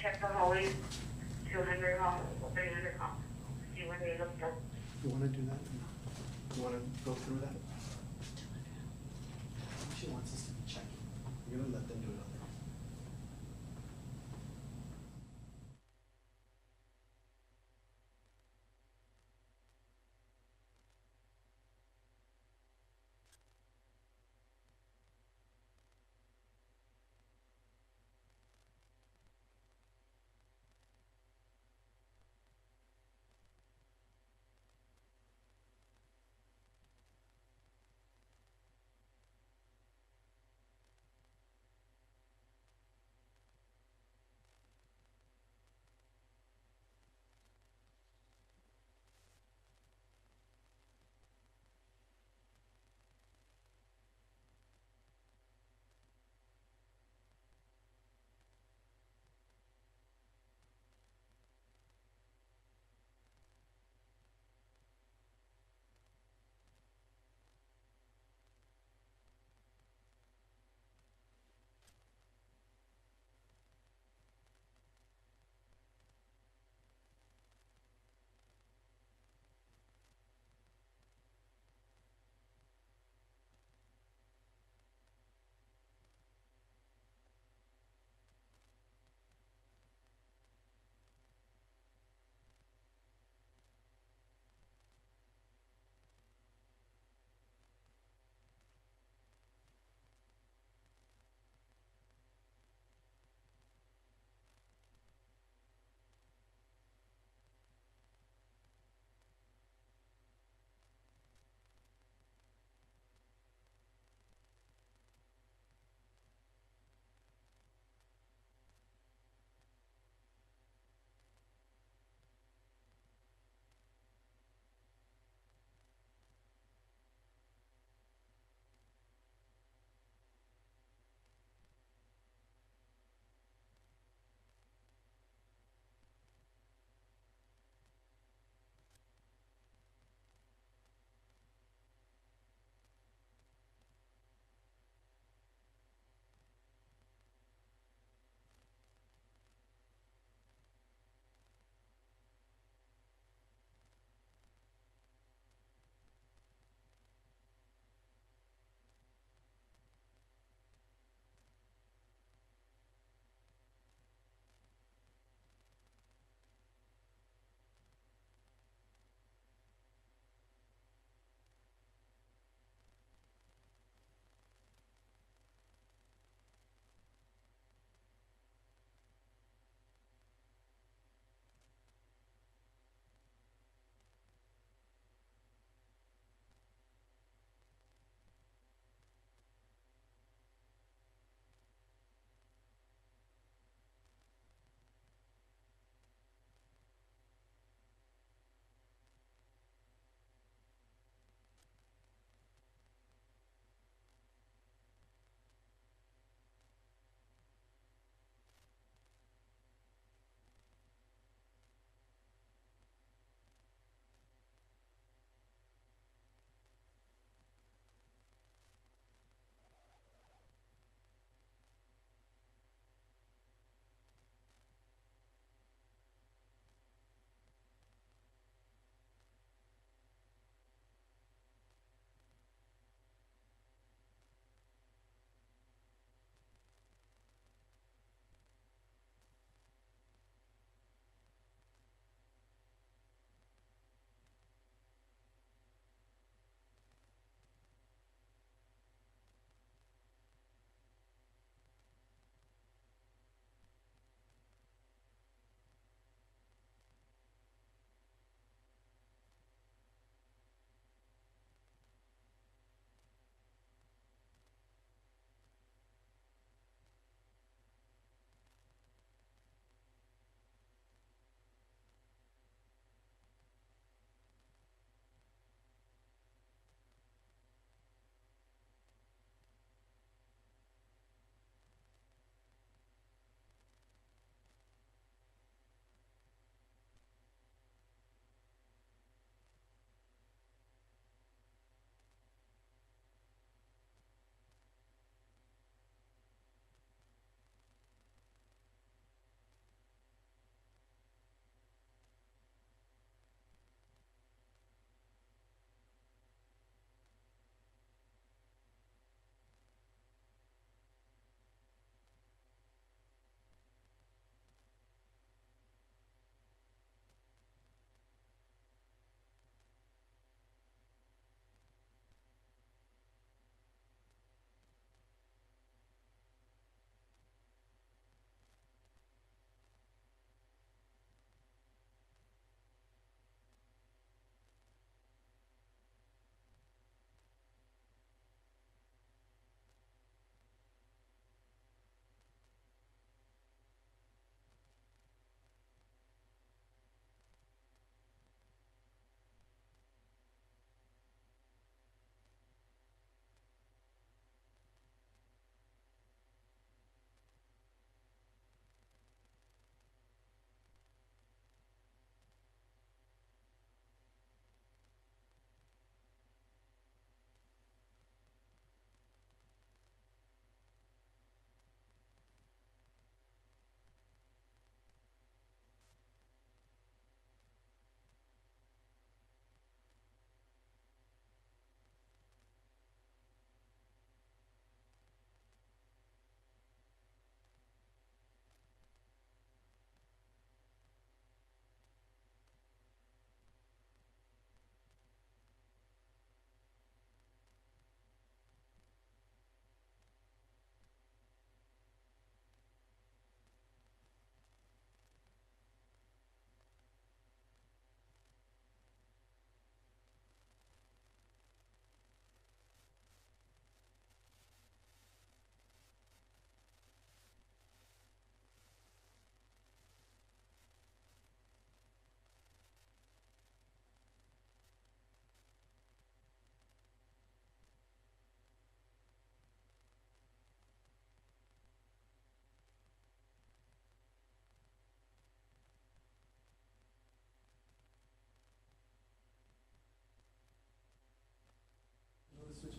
check the hallways, 200 hall, 300 hall, see where they looked up. You wanna do that? You wanna go through that? She wants us to be checking. We're gonna let them do it on their own.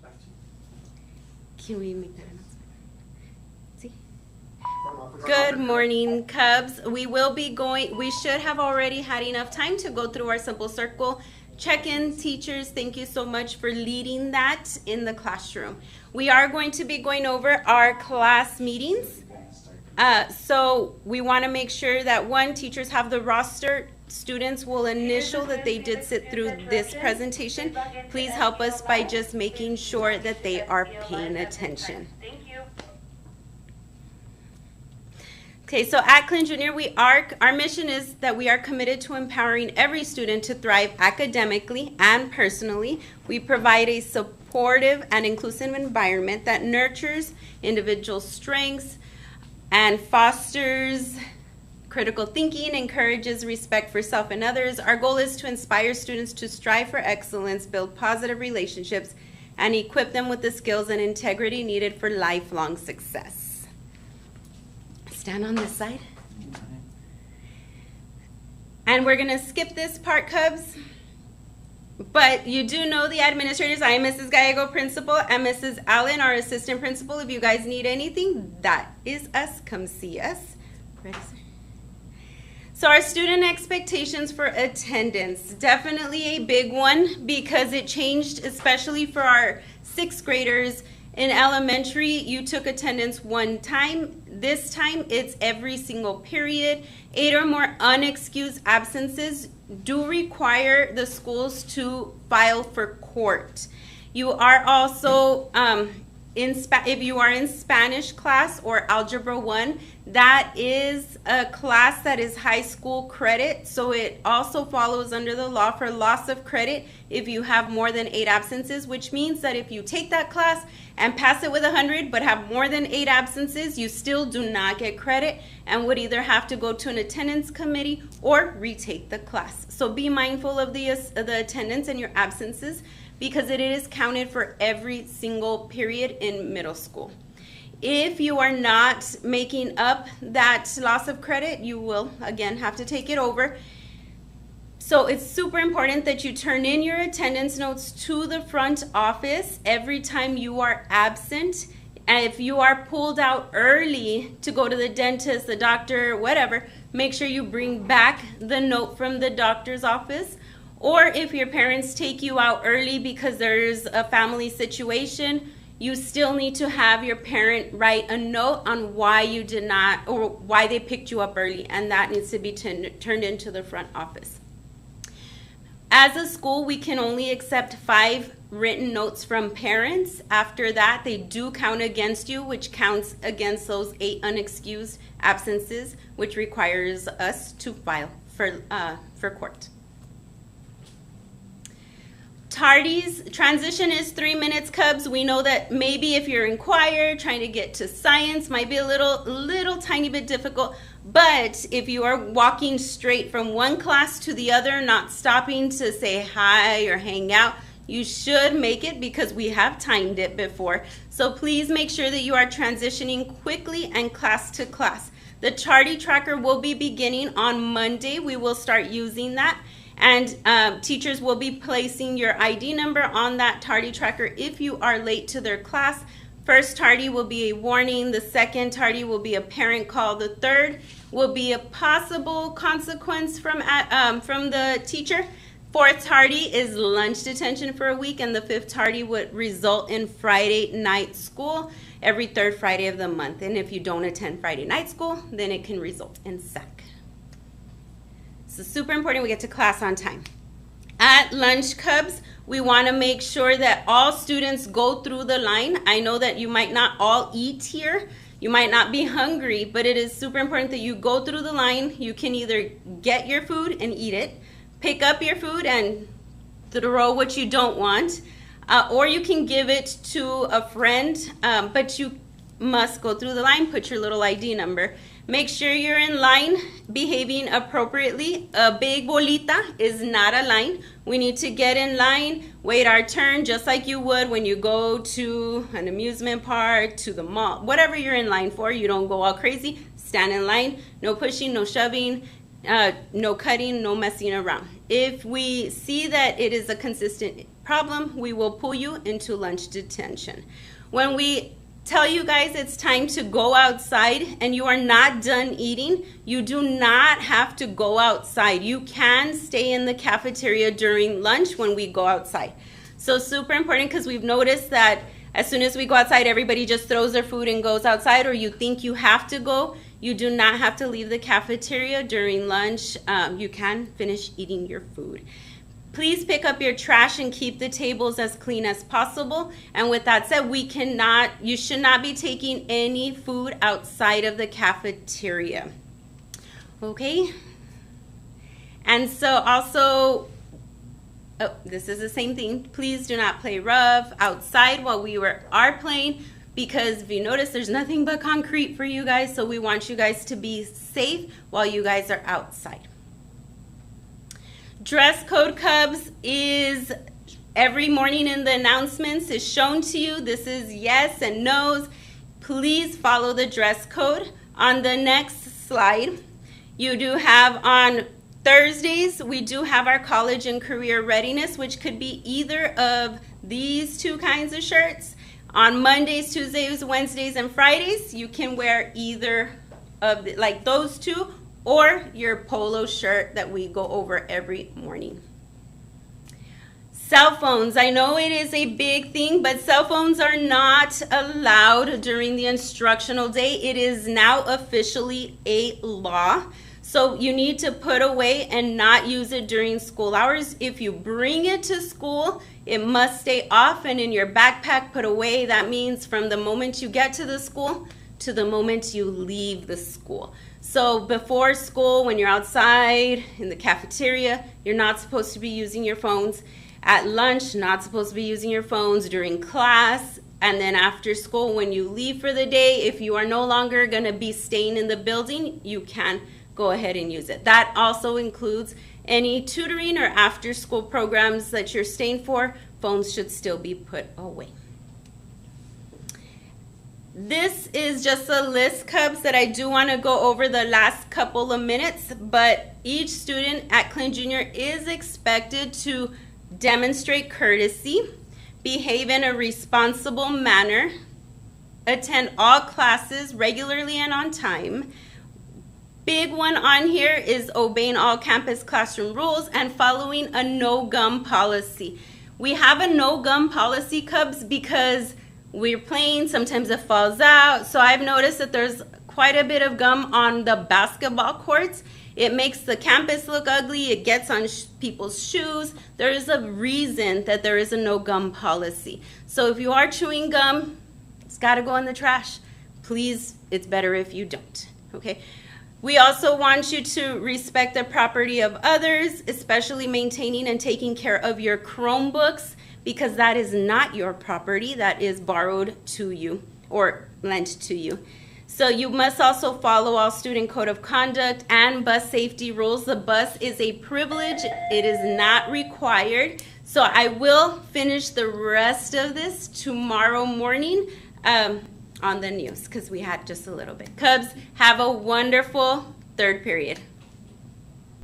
Back to you. Can we make that announcement? See? Front office. Good morning, Cubs. We should have already had enough time to go through our simple circle check-in. Teachers, thank you so much for leading that in the classroom. We are going to be going over our class meetings. So we want to make sure that teachers have the roster. Students will initial that they did sit through this presentation. Please help us by just making sure that they are paying attention. Thank you. Okay, so at Clint Junior, our mission is that we are committed to empowering every student to thrive academically and personally. We provide a supportive and inclusive environment that nurtures individual strengths and fosters critical thinking, encourages respect for self and others. Our goal is to inspire students to strive for excellence, build positive relationships, and equip them with the skills and integrity needed for lifelong success. Stand on this side. And we're going to skip this part, Cubs. But you do know the administrators. I am Mrs. Gallego, principal, and Mrs. Allen, our assistant principal. If you guys need anything, that is us. Come see us. Ready, sir? So our student expectations for attendance, definitely a big one because it changed, especially for our 6th graders. In elementary, you took attendance one time. This time, it's every single period. 8 or more unexcused absences do require the schools to file for court. You are also, if you are in Spanish class or Algebra 1, that is a class that is high school credit, so it also follows under the law for loss of credit if you have more than 8 absences, which means that if you take that class and pass it with 100 but have more than 8 absences, you still do not get credit and would either have to go to an attendance committee or retake the class. So be mindful of the attendance and your absences because it is counted for every single period in middle school. If you are not making up that loss of credit, you will again have to take it over. So it's super important that you turn in your attendance notes to the front office every time you are absent. And if you are pulled out early to go to the dentist, the doctor, whatever, make sure you bring back the note from the doctor's office. Or if your parents take you out early because there's a family situation, you still need to have your parent write a note on why you did not, or why they picked you up early, and that needs to be turned into the front office. As a school, we can only accept 5 written notes from parents. After that, they do count against you, which counts against those 8 unexcused absences, which requires us to file for court. Tardies, transition is 3 minutes, Cubs. We know that maybe if you're in choir, trying to get to science might be a little tiny bit difficult, but if you are walking straight from one class to the other, not stopping to say hi or hang out, you should make it because we have timed it before. So please make sure that you are transitioning quickly and class to class. The tardy tracker will be beginning on Monday. We will start using that. And teachers will be placing your ID number on that tardy tracker if you are late to their class. First tardy will be a warning. The second tardy will be a parent call. The third will be a possible consequence from the teacher. Fourth tardy is lunch detention for a week, and the fifth tardy would result in Friday night school every 3rd Friday of the month. And if you don't attend Friday night school, then it can result in SAC. So super important we get to class on time. At lunch, Cubs, we want to make sure that all students go through the line. I know that you might not all eat here. You might not be hungry, but it is super important that you go through the line. You can either get your food and eat it, pick up your food and throw what you don't want, or you can give it to a friend, but you must go through the line, put your little ID number. Make sure you're in line, behaving appropriately. A big bolita is not a line. We need to get in line, wait our turn, just like you would when you go to an amusement park, to the mall, whatever you're in line for. You don't go all crazy. Stand in line, no pushing, no shoving, no cutting, no messing around. If we see that it is a consistent problem, we will pull you into lunch detention. When we tell you guys it's time to go outside and you are not done eating, you do not have to go outside. You can stay in the cafeteria during lunch when we go outside. So super important, because we've noticed that as soon as we go outside, everybody just throws their food and goes outside, or you think you have to go. You do not have to leave the cafeteria during lunch. You can finish eating your food. Please pick up your trash and keep the tables as clean as possible. And with that said, you should not be taking any food outside of the cafeteria. Okay? And so also, this is the same thing. Please do not play rough outside while we are playing, because if you notice, there's nothing but concrete for you guys. So we want you guys to be safe while you guys are outside. Dress code, Cubs, is every morning in the announcements is shown to you. This is yes and no's. Please follow the dress code. On the next slide, you do have on Thursdays, we do have our college and career readiness, which could be either of these two kinds of shirts. On Mondays, Tuesdays, Wednesdays, and Fridays, you can wear either of like those two, or your polo shirt that we go over every morning. Cell phones, I know it is a big thing, but cell phones are not allowed during the instructional day. It is now officially a law. So you need to put away and not use it during school hours. If you bring it to school, it must stay off and in your backpack put away. That means from the moment you get to the school to the moment you leave the school. So before school, when you're outside in the cafeteria, you're not supposed to be using your phones. At lunch, not supposed to be using your phones during class. And then after school, when you leave for the day, if you are no longer going to be staying in the building, you can go ahead and use it. That also includes any tutoring or after school programs that you're staying for. Phones should still be put away. This is just a list, Cubs, that I do want to go over the last couple of minutes, but each student at Clint Junior is expected to demonstrate courtesy, behave in a responsible manner, attend all classes regularly and on time. Big one on here is obeying all campus classroom rules and following a no gum policy. We have a no gum policy, Cubs, because we're playing, sometimes it falls out. So I've noticed that there's quite a bit of gum on the basketball courts. It makes the campus look ugly. It gets on people's shoes. There is a reason that there is a no gum policy. So if you are chewing gum, it's got to go in the trash. Please, it's better if you don't, okay? We also want you to respect the property of others, especially maintaining and taking care of your Chromebooks, because that is not your property. That is borrowed to you or lent to you. So you must also follow all student code of conduct and bus safety rules. The bus is a privilege. It is not required. So I will finish the rest of this tomorrow morning on the news, because we had just a little bit. Cubs, have a wonderful third period.